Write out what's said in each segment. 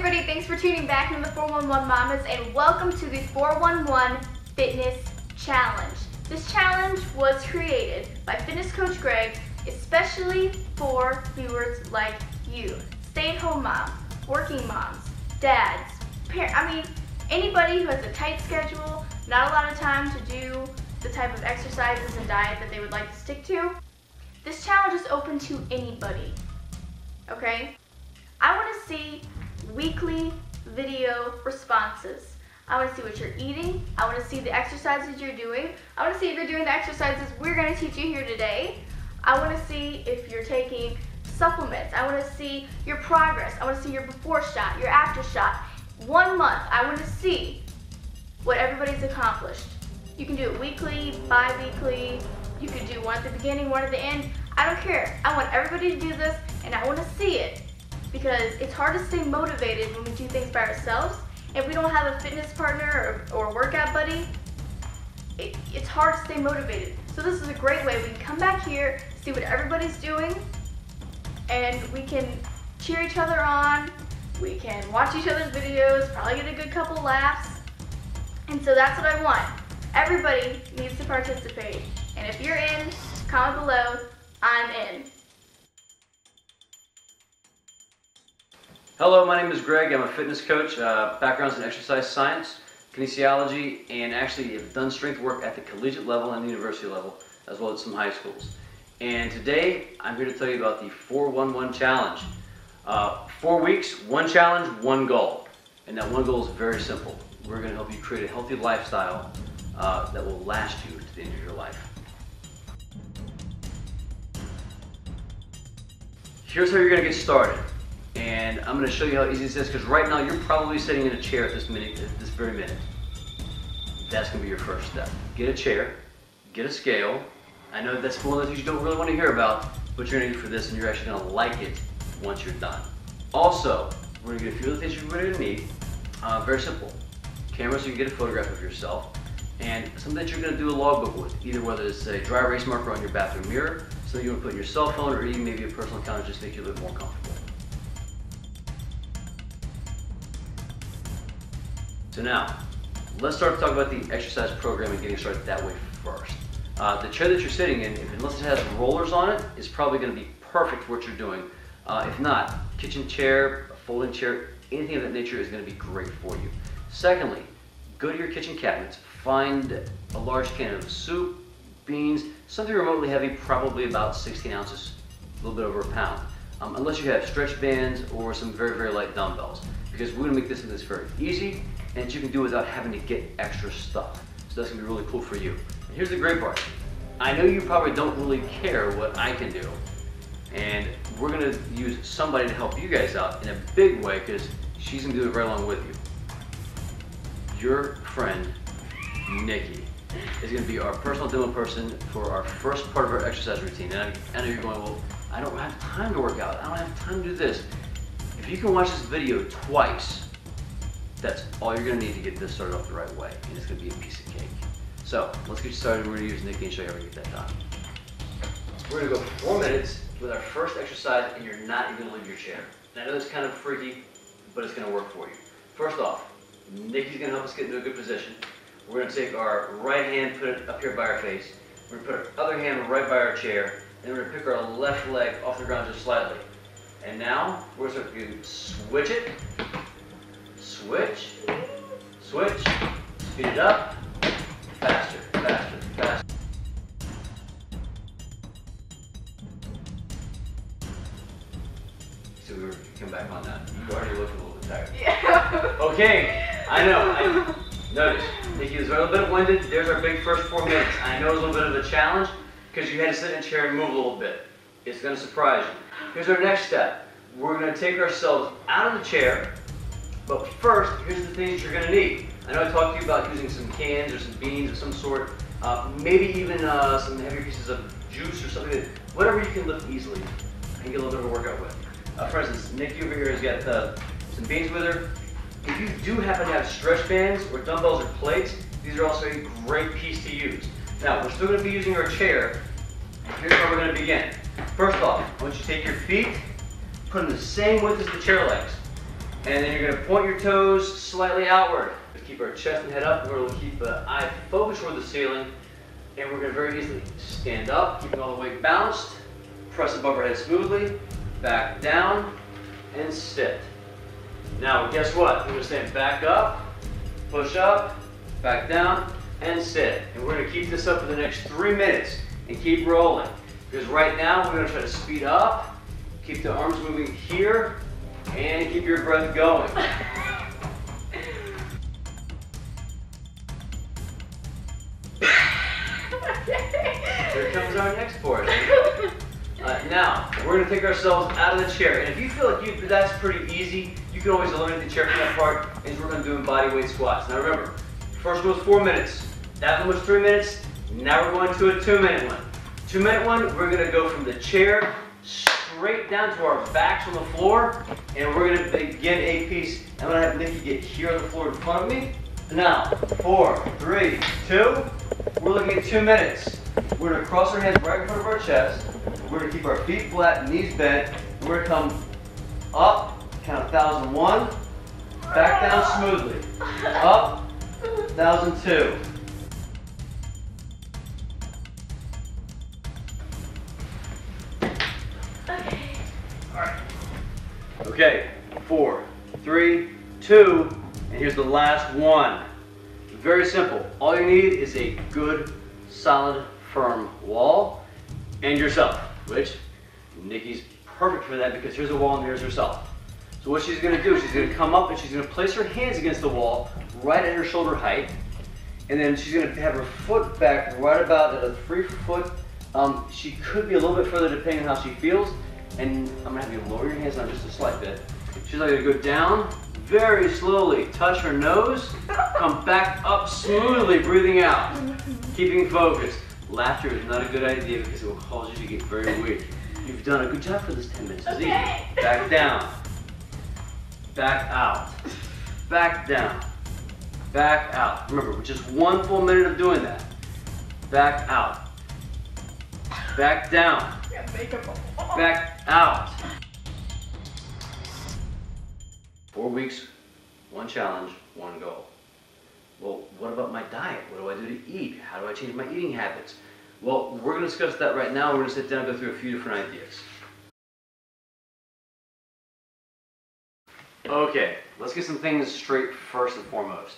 everybody, thanks for tuning back into the 411 Mamas and welcome to the 411 Fitness Challenge. This challenge was created by fitness coach Greg, especially for viewers like you. Stay-at-home moms, working moms, dads, parents, anybody who has a tight schedule, not a lot of time to do the type of exercises and diet that they would like to stick to. This challenge is open to anybody, okay? I want to see weekly video responses. I want to see what you're eating. I want to see the exercises you're doing. I want to see if you're doing the exercises we're going to teach you here today. I want to see if you're taking supplements. I want to see your progress. I want to see your before shot, your after shot. 1 month, I want to see what everybody's accomplished. You can do it weekly, bi-weekly. You can do one at the beginning, one at the end. I don't care. I want everybody to do this, and I want to see it. Because it's hard to stay motivated when we do things by ourselves. If we don't have a fitness partner or a workout buddy, it's hard to stay motivated. So this is a great way. We can come back here, see what everybody's doing, and we can cheer each other on. We can watch each other's videos, probably get a good couple laughs. And so that's what I want. Everybody needs to participate. And if you're in, comment below, I'm in. Hello, my name is Greg. I'm a fitness coach, backgrounds in exercise science, kinesiology, and actually have done strength work at the collegiate level and the university level, as well as some high schools. And today, I'm here to tell you about the 411 challenge. 4 weeks, 1 challenge, 1 goal. And that 1 goal is very simple. We're going to help you create a healthy lifestyle that will last you to the end of your life. Here's how you're going to get started. And I'm going to show you how easy this is, because right now you're probably sitting in a chair at this very minute. That's going to be your first step. Get a chair, get a scale. I know that's one of the things you don't really want to hear about, but you're going to need for this, and you're actually going to like it once you're done. Also, we're going to get a few other things you're going to need. Very simple. Camera, so you can get a photograph of yourself, and something that you're going to do a logbook with, either whether it's a dry erase marker on your bathroom mirror, something you want to put in your cell phone, or even maybe a personal account to just make you a little bit more comfortable. So now, let's start to talk about the exercise program and getting started that way first. The chair that you're sitting in, unless it has rollers on it, is probably going to be perfect for what you're doing. If not, kitchen chair, a folding chair, anything of that nature is going to be great for you. Secondly, go to your kitchen cabinets, find a large can of soup, beans, something remotely heavy, probably about 16 ounces, a little bit over a pound. Unless you have stretch bands or some very, very light dumbbells, because we're going to make this very easy and that you can do without having to get extra stuff. So that's going to be really cool for you. And here's the great part. I know you probably don't really care what I can do, and we're going to use somebody to help you guys out in a big way, because she's going to do it right along with you. Your friend, Nikki, is going to be our personal demo person for our first part of our exercise routine. And I know you're going, well, I don't have time to work out. I don't have time to do this. If you can watch this video twice, that's all you're going to need to get this started off the right way, and it's going to be a piece of cake. So let's get started. We're going to use Nikki and show you how to get that done. We're going to go for 4 minutes with our first exercise, and you're not even going to leave your chair. And I know it's kind of freaky, but it's going to work for you. First off, Nikki's going to help us get into a good position. We're going to take our right hand, put it up here by our face. We're going to put our other hand right by our chair, and we're going to pick our left leg off the ground just slightly. And now we're going to start to switch it. Switch, switch, speed it up, faster, faster, faster. So we were come back on that. You already look a little bit tired. Yeah. Okay, I know. Notice, Nikki was a little bit winded. There's our big first 4 minutes. I know it was a little bit of a challenge because you had to sit in a chair and move a little bit. It's going to surprise you. Here's our next step. We're going to take ourselves out of the chair. But first, here's the things you're going to need. I know I talked to you about using some cans or some beans of some sort, maybe even some heavier pieces of juice or something, whatever you can lift easily and get a little bit of a workout with. For instance, Nikki over here has got some beans with her. If you do happen to have stretch bands or dumbbells or plates, these are also a great piece to use. Now, we're still going to be using our chair, and here's where we're going to begin. First off, I want you to take your feet, put them the same width as the chair legs. And then you're going to point your toes slightly outward. We keep our chest and head up. We're going to keep the eye focused toward the ceiling. And we're going to very easily stand up, keeping all the weight balanced. Press above our head smoothly. Back down and sit. Now, guess what? We're going to stand back up, push up, back down, and sit. And we're going to keep this up for the next 3 minutes and keep rolling. Because right now, we're going to try to speed up, keep the arms moving here, and keep your breath going. Here comes our next portion. Now, we're going to take ourselves out of the chair. And if you feel like that's pretty easy, you can always eliminate the chair from that part, and we're going to do body weight squats. Now remember, first one was 4 minutes. That one was 3 minutes. Now we're going to a 2-minute one. 2-minute one, we're going to go from the chair straight down to our backs on the floor, and we're going to begin a piece. I'm going to have Nikki get here on the floor in front of me. Now, 4, 3, 2, we're looking at 2 minutes. We're going to cross our hands right in front of our chest. We're going to keep our feet flat, knees bent. We're going to come up, count 1,001, back down smoothly. Up, 1,002. Okay. All right. Okay, 4, 3, 2, and here's the last one. Very simple. All you need is a good, solid, firm wall and yourself, which Nikki's perfect for that because here's a wall and here's herself. So what she's going to do, she's going to come up and she's going to place her hands against the wall right at her shoulder height, and then she's going to have her foot back right about at a 3 foot. She could be a little bit further depending on how she feels, and I'm going to have you lower your hands down just a slight bit. She's going to go down very slowly, touch her nose, come back up smoothly, breathing out, keeping focused. Laughter is not a good idea because it will cause you to get very weak. You've done a good job for this 10 minutes. It's easy. Back down, back out, back down, back out. Remember, with just 1 full minute of doing that. Back out, back down, back out. 4 weeks, 1 challenge, 1 goal. Well, what about my diet? What do I do to eat? How do I change my eating habits? Well, we're going to discuss that right now. We're going to sit down and go through a few different ideas. Okay, let's get some things straight first and foremost.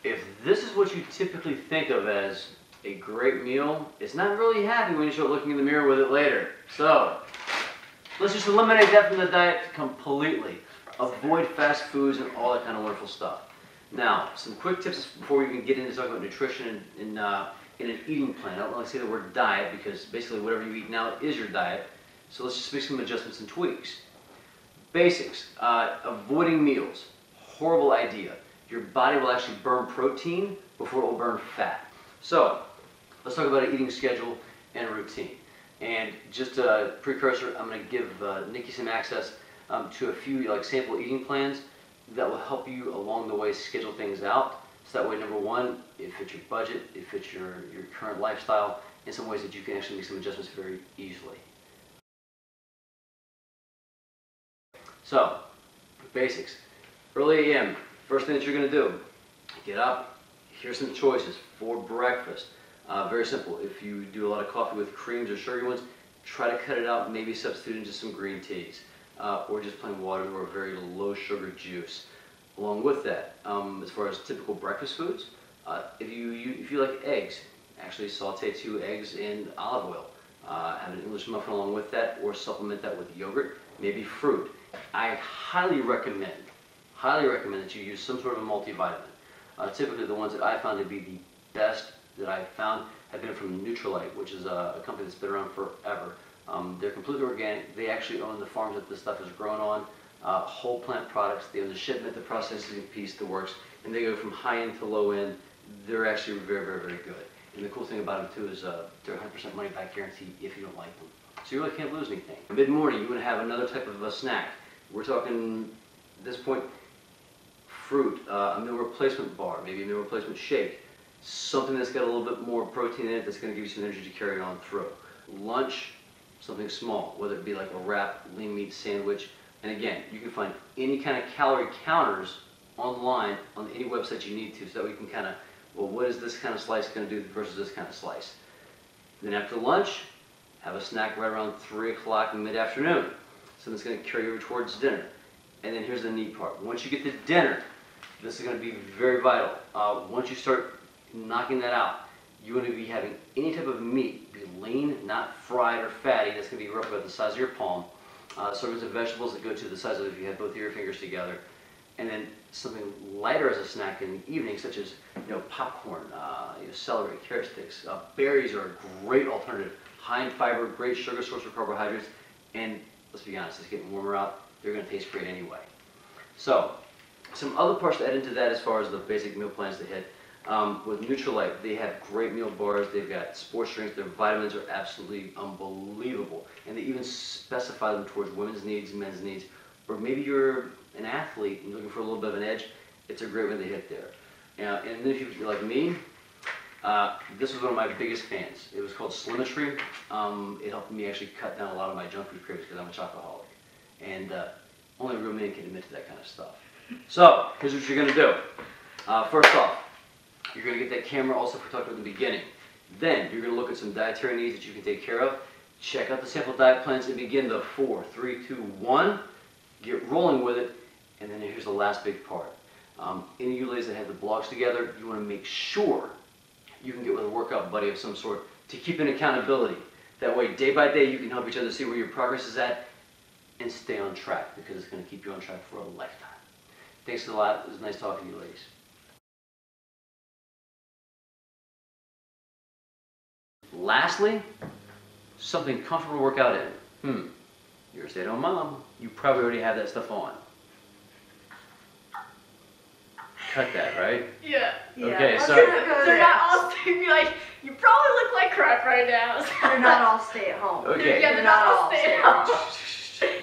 If this is what you typically think of as a great meal, it's not really happy when you start looking in the mirror with it later. So, let's just eliminate that from the diet completely. Avoid fast foods and all that kind of wonderful stuff. Now, some quick tips before we even get into talking about nutrition in an eating plan. I don't like to say the word diet because basically whatever you eat now is your diet. So let's just make some adjustments and tweaks. Basics, avoiding meals. Horrible idea. Your body will actually burn protein before it will burn fat. So, let's talk about an eating schedule and a routine. And just a precursor, I'm going to give Nikki some access to a few sample eating plans that will help you along the way schedule things out. So that way, number one, it fits your budget, it fits your current lifestyle in some ways that you can actually make some adjustments very easily. So, basics. Early AM, first thing that you're going to do, get up, here's some choices for breakfast. Very simple. If you do a lot of coffee with creams or sugary ones, try to cut it out, maybe substitute into some green teas. Or just plain water or a very low sugar juice. Along with that, as far as typical breakfast foods, if you like eggs, actually saute 2 eggs in olive oil. Have an English muffin along with that, or supplement that with yogurt, maybe fruit. I highly recommend that you use some sort of a multivitamin. Typically the ones that I found to be the best that I've found have been from Nutrilite, which is a company that's been around forever. They're completely organic. They actually own the farms that this stuff is grown on. Whole plant products. They own the shipment, the processing piece, the works, and they go from high end to low end. They're actually very, very, very good. And the cool thing about them too is they're 100% money back guarantee if you don't like them. So you really can't lose anything. Mid-morning, you want to have another type of a snack. We're talking, at this point, fruit, a meal replacement bar, maybe a meal replacement shake. Something that's got a little bit more protein in it that's going to give you some energy to carry on through. Lunch, something small, whether it be like a wrap, lean meat sandwich, And again, you can find any kind of calorie counters online on any website you need to, so that we can kind of, well, what is this kind of slice going to do versus this kind of slice? Then after lunch, have a snack right around 3 o'clock in mid-afternoon. So that's going to carry over towards dinner. And then here's the neat part. Once you get to dinner, this is going to be very vital. Once you start knocking that out, you want to be having any type of meat, be lean, not fried or fatty. That's going to be roughly about the size of your palm. Servings of vegetables that go to the size of if you had both of your fingers together. And then something lighter as a snack in the evening, such as popcorn, celery, carrot sticks. Berries are a great alternative. High in fiber, great sugar source for carbohydrates. And let's be honest, it's getting warmer out. They're going to taste great anyway. So, some other parts to add into that as far as the basic meal plans to hit. With Nutrilite, they have great meal bars. They've got sports drinks. Their vitamins are absolutely unbelievable. And they even specify them towards women's needs, men's needs. Or maybe you're an athlete and looking for a little bit of an edge, it's a great one to hit there. And then if you're like me, this was one of my biggest fans. It was called Slimmetry. It helped me actually cut down a lot of my junk food cravings because I'm a chocoholic. And only a real man can admit to that kind of stuff. So, here's what you're going to do. First off, you're going to get that camera all stuff we talked about in the beginning. Then, you're going to look at some dietary needs that you can take care of. Check out the sample diet plans and begin the 4, 3, 2, 1. Get rolling with it. And then here's the last big part. Any of you ladies that have the blogs together, you want to make sure you can get with a workout buddy of some sort to keep an accountability. That way, day by day, you can help each other see where your progress is at and stay on track, because it's going to keep you on track for a lifetime. Thanks a lot. It was nice talking to you, ladies. Lastly, something comfortable to work out in. You're a stay-at-home mom. You probably already have that stuff on. Cut that, right? Yeah. Okay, so they're not all staying like, you probably look like crap right now. They're not all stay at home. Okay. Yeah, they're not all stay at home.